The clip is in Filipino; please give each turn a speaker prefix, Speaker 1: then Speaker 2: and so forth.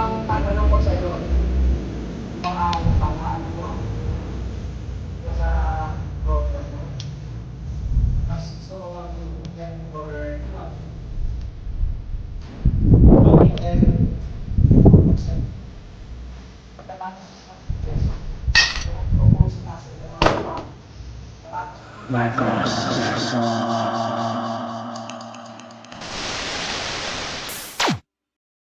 Speaker 1: Ang tatanong ko sa iyo, pang-ano mo sa program mo. So, yan for
Speaker 2: My first